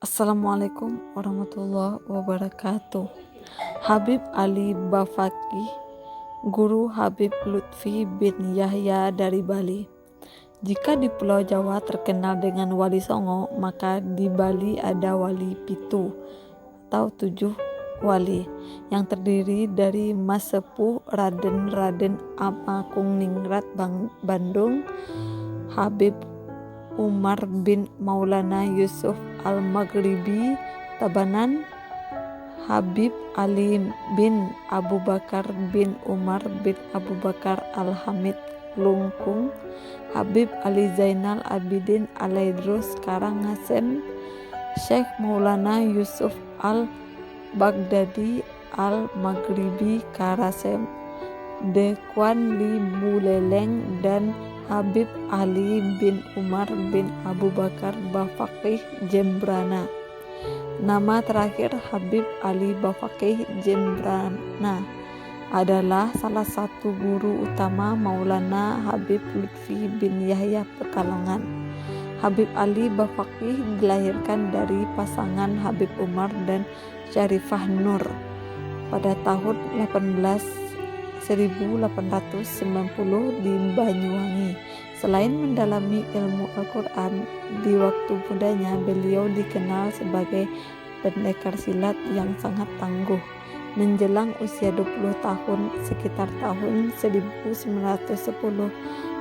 Assalamualaikum warahmatullahi wabarakatuh. Habib Ali Bafaqih, Guru Habib Lutfi bin Yahya dari Bali. Jika di Pulau Jawa terkenal dengan Wali Songo, maka di Bali ada Wali Pitu atau 7 wali yang terdiri dari Mas Sepuh Raden Amakung-Ningrat Bandung, Habib Umar bin Maulana Yusuf Al-Maghribi Tabanan, Habib Ali bin Abu Bakar bin Umar bin Abu Bakar Al-Hamid Lungkung, Habib Ali Zainal Abidin Alaidrus Karangasem, Syekh Maulana Yusuf Al-Baghdadi Al-Maghribi Karasem, Dewan Li Buleleng, dan Habib Ali bin Umar bin Abu Bakar Bafaqih Jembrana. Nama terakhir Habib Ali Bafaqih Jembrana adalah salah satu guru utama Maulana Habib Lutfi bin Yahya Pekalongan. Habib Ali Bafaqih dilahirkan dari pasangan Habib Umar dan Syarifah Nur pada tahun 1890 di Banyuwangi. Selain mendalami ilmu Al-Quran, di waktu mudanya beliau dikenal sebagai pendekar silat yang sangat tangguh. Menjelang usia 20 tahun, sekitar tahun 1910,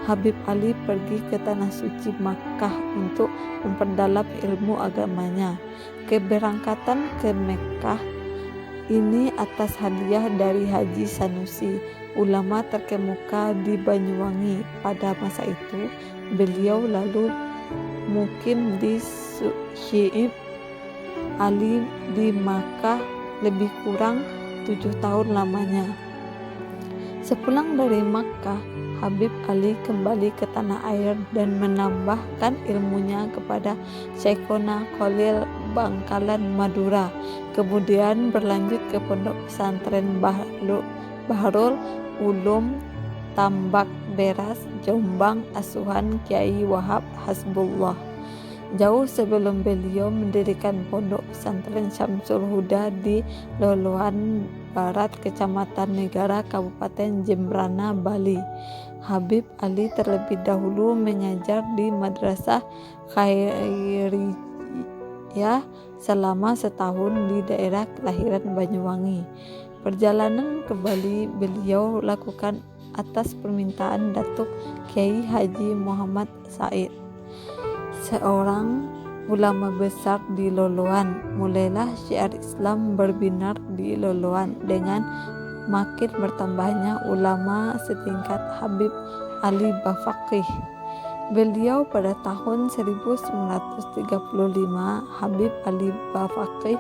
Habib Ali pergi ke Tanah Suci Makkah untuk memperdalam ilmu agamanya. Keberangkatan ke Mekkah ini atas hadiah dari Haji Sanusi, ulama terkemuka di Banyuwangi pada masa itu. Beliau lalu mukim di Syi'ib Ali di Makkah lebih kurang 7 tahun lamanya. Sepulang dari Makkah, Habib Ali kembali ke tanah air dan menambahkan ilmunya kepada Syekhona Khalil Bangkalan Madura. Kemudian berlanjut ke pondok pesantren Bahrul Ulum Tambak Beras, Jombang, asuhan Kiai Wahab Hasbullah. Jauh sebelum beliau mendirikan pondok pesantren Syamsul Huda di Loloan Barat, Kecamatan Negara, Kabupaten Jembrana, Bali, Habib Ali terlebih dahulu mengajar di Madrasah Khairiyah selama setahun di daerah kelahiran Banyuwangi. Perjalanan ke Bali beliau lakukan atas permintaan Datuk Kiai Haji Muhammad Said, seorang ulama besar di Loloan. Mulailah syiar Islam berbinar di Loloan dengan makin bertambahnya ulama setingkat Habib Ali Bafaqih. Beliau pada tahun 1935, Habib Ali Bafaqih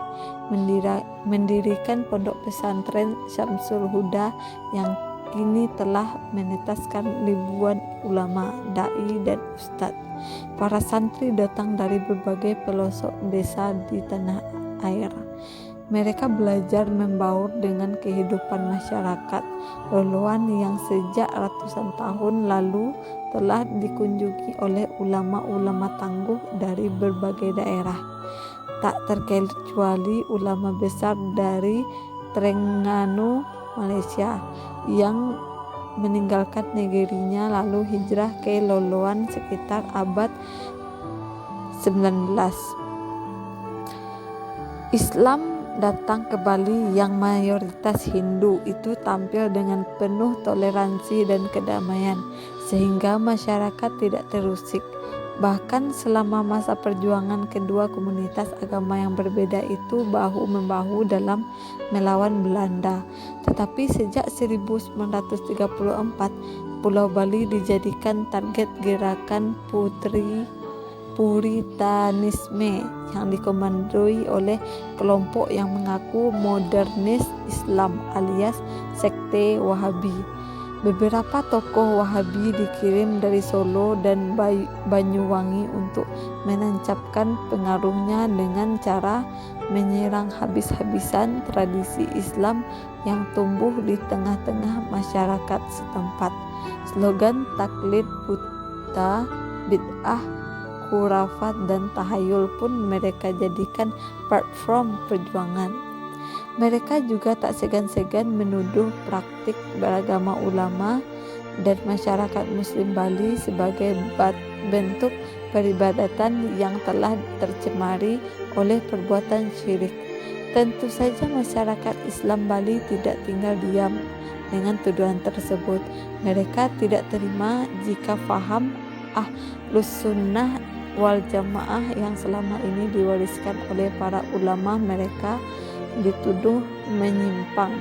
mendirikan pondok pesantren Syamsul Huda yang kini telah menetaskan ribuan ulama, dai, dan ustadz. Para santri datang dari berbagai pelosok desa di tanah air. Mereka belajar membaur dengan kehidupan masyarakat Loloan yang sejak ratusan tahun lalu telah dikunjungi oleh ulama-ulama tangguh dari berbagai daerah, tak terkecuali ulama besar dari Terengganu, Malaysia, yang meninggalkan negerinya lalu hijrah ke Loloan sekitar abad 19. Islam datang ke Bali yang mayoritas Hindu itu tampil dengan penuh toleransi dan kedamaian, sehingga masyarakat tidak terusik. Bahkan selama masa perjuangan kedua komunitas agama yang berbeda itu bahu-membahu dalam melawan Belanda. Tetapi sejak 1934, Pulau Bali dijadikan target gerakan Puritanisme yang dikomandoi oleh kelompok yang mengaku modernis Islam alias sekte Wahabi. Beberapa tokoh Wahabi dikirim dari Solo dan Banyuwangi untuk menancapkan pengaruhnya dengan cara menyerang habis-habisan tradisi Islam yang tumbuh di tengah-tengah masyarakat setempat. Slogan taklid buta, bid'ah, hurafat dan tahayul pun mereka jadikan part from perjuangan. Mereka juga tak segan-segan menuduh praktik beragama ulama dan masyarakat Muslim Bali sebagai bentuk peribadatan yang telah tercemari oleh perbuatan syirik. Tentu saja masyarakat Islam Bali tidak tinggal diam dengan tuduhan tersebut. Mereka tidak terima jika faham Ahlus Sunnah wal Jamaah yang selama ini diwariskan oleh para ulama mereka dituduh menyimpang,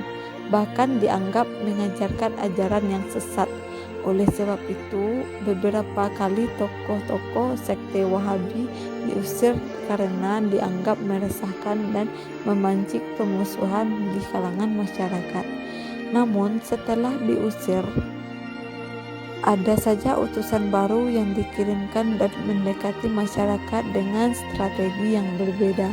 bahkan dianggap mengajarkan ajaran yang sesat. Oleh sebab itu, beberapa kali tokoh-tokoh sekte Wahabi diusir karena dianggap meresahkan dan memancing pemusuhan di kalangan masyarakat. Namun setelah diusir, ada saja utusan baru yang dikirimkan dan mendekati masyarakat dengan strategi yang berbeda.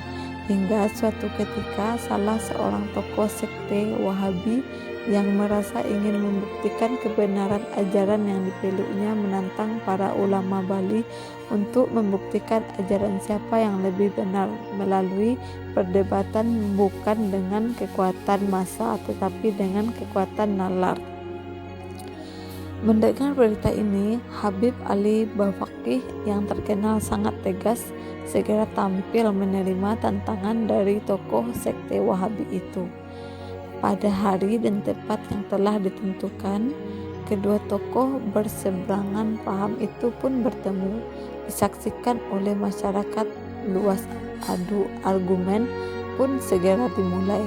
Hingga suatu ketika salah seorang tokoh sekte Wahabi yang merasa ingin membuktikan kebenaran ajaran yang dipeluknya menantang para ulama Bali untuk membuktikan ajaran siapa yang lebih benar melalui perdebatan bukan dengan kekuatan massa tetapi dengan kekuatan nalar. Mendengar berita ini, Habib Ali Bafaqih yang terkenal sangat tegas segera tampil menerima tantangan dari tokoh sekte Wahabi itu. Pada hari dan tempat yang telah ditentukan, kedua tokoh berseberangan paham itu pun bertemu, disaksikan oleh masyarakat luas. Adu argumen pun segera dimulai.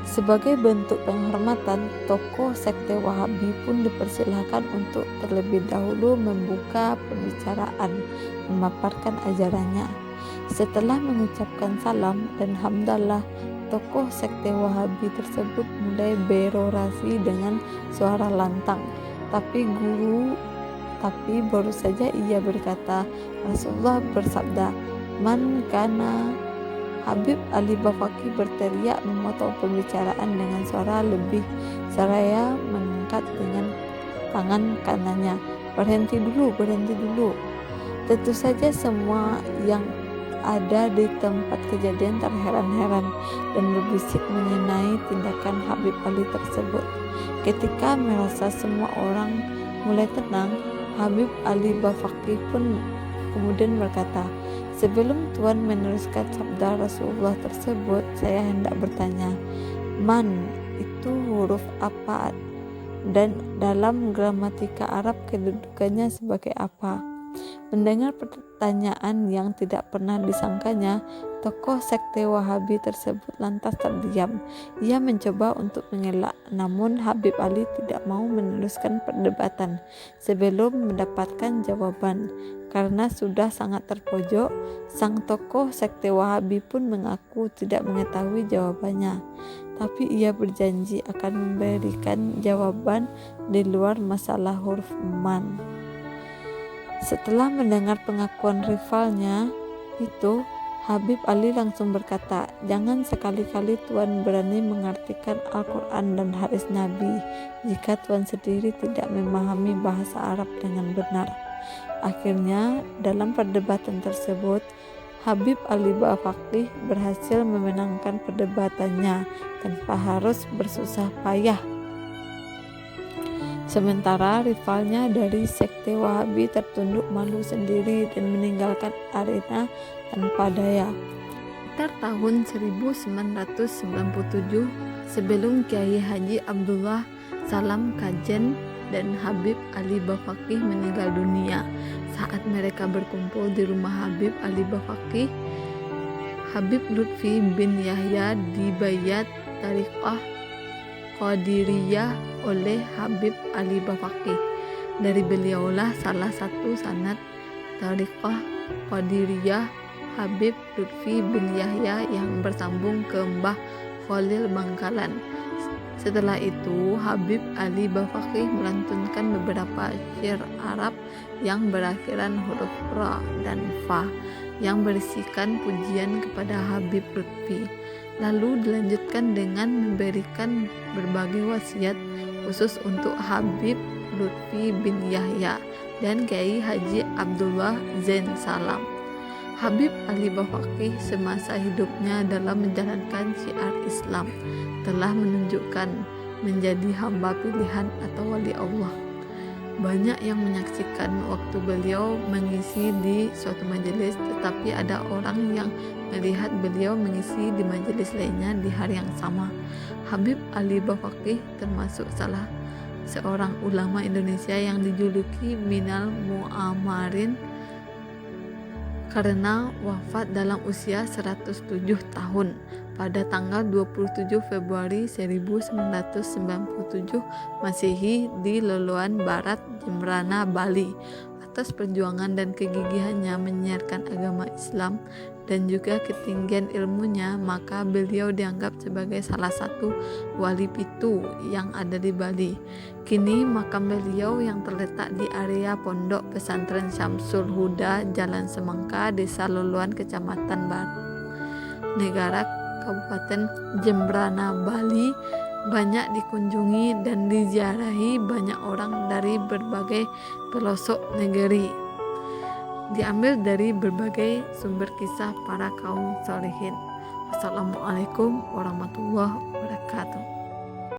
Sebagai bentuk penghormatan, tokoh sekte Wahabi pun dipersilahkan untuk terlebih dahulu membuka pembicaraan, memaparkan ajarannya. Setelah mengucapkan salam dan hamdalah, tokoh sekte Wahabi tersebut mulai berorasi dengan suara lantang. Tapi baru saja ia berkata, Rasulullah bersabda, "Man kana." Habib Ali Bafaqih berteriak memotong pembicaraan dengan suara lebih seraya mengangkat dengan tangan kanannya, Berhenti dulu. Tentu saja semua yang ada di tempat kejadian terheran-heran dan berbisik mengenai tindakan Habib Ali tersebut. Ketika merasa semua orang mulai tenang, Habib Ali Bafaqih pun kemudian berkata, "Sebelum Tuan meneruskan sabda Rasulullah tersebut, saya hendak bertanya, man itu huruf apa dan dalam gramatika Arab kedudukannya sebagai apa?" Mendengar pertanyaan yang tidak pernah disangkanya, tokoh sekte Wahabi tersebut lantas terdiam. Ia mencoba untuk mengelak, namun Habib Ali tidak mau meneruskan perdebatan sebelum mendapatkan jawaban. Karena sudah sangat terpojok, sang tokoh sekte Wahabi pun mengaku tidak mengetahui jawabannya. Tapi ia berjanji akan memberikan jawaban di luar masalah huruf man. Setelah mendengar pengakuan rivalnya itu, Habib Ali langsung berkata, "Jangan sekali-kali Tuan berani mengartikan Al-Quran dan hadis Nabi jika Tuan sendiri tidak memahami bahasa Arab dengan benar." Akhirnya, dalam perdebatan tersebut, Habib Ali Bafaqih berhasil memenangkan perdebatannya tanpa harus bersusah payah. Sementara rivalnya dari sekte Wahabi tertunduk malu sendiri dan meninggalkan arena tanpa daya. Sekitar tahun 1997, sebelum Kiai Haji Abdullah Salam Kajen dan Habib Ali Bafaqih meninggal dunia, saat mereka berkumpul di rumah Habib Ali Bafaqih, Habib Lutfi bin Yahya dibayat Thariqah Qadiriyah oleh Habib Ali Bafaqih. Dari beliaulah salah satu sanad Thariqah Qadiriyah Habib Lutfi bin Yahya yang bersambung ke Mbah Khalil Bangkalan. Setelah itu, Habib Ali Bafaqih melantunkan beberapa syair Arab yang berakhiran huruf ra dan fa yang berisikan pujian kepada Habib Lutfi. Lalu dilanjutkan dengan memberikan berbagai wasiat khusus untuk Habib Lutfi bin Yahya dan Kiai Haji Abdullah Zain Salam. Habib Ali Bafaqih semasa hidupnya dalam menjalankan syiar Islam telah menunjukkan menjadi hamba pilihan atau wali Allah. Banyak yang menyaksikan waktu beliau mengisi di suatu majelis, tetapi ada orang yang melihat beliau mengisi di majelis lainnya di hari yang sama. Habib Ali Bafaqih termasuk salah seorang ulama Indonesia yang dijuluki Minal Mu'amarin karena wafat dalam usia 107 tahun pada tanggal 27 Februari 1997 Masehi di Loloan Barat, Jembrana, Bali. Atas perjuangan dan kegigihannya menyiarkan agama Islam dan juga ketinggian ilmunya, maka beliau dianggap sebagai salah satu wali pitu yang ada di Bali. Kini makam beliau yang terletak di area Pondok Pesantren Syamsul Huda, Jalan Semangka, Desa Loloan, Kecamatan Barat Negara, Kabupaten Jembrana, Bali, banyak dikunjungi dan diziarahi banyak orang dari berbagai pelosok negeri. Diambil dari berbagai sumber kisah para kaum solehin. Wassalamualaikum warahmatullahi wabarakatuh.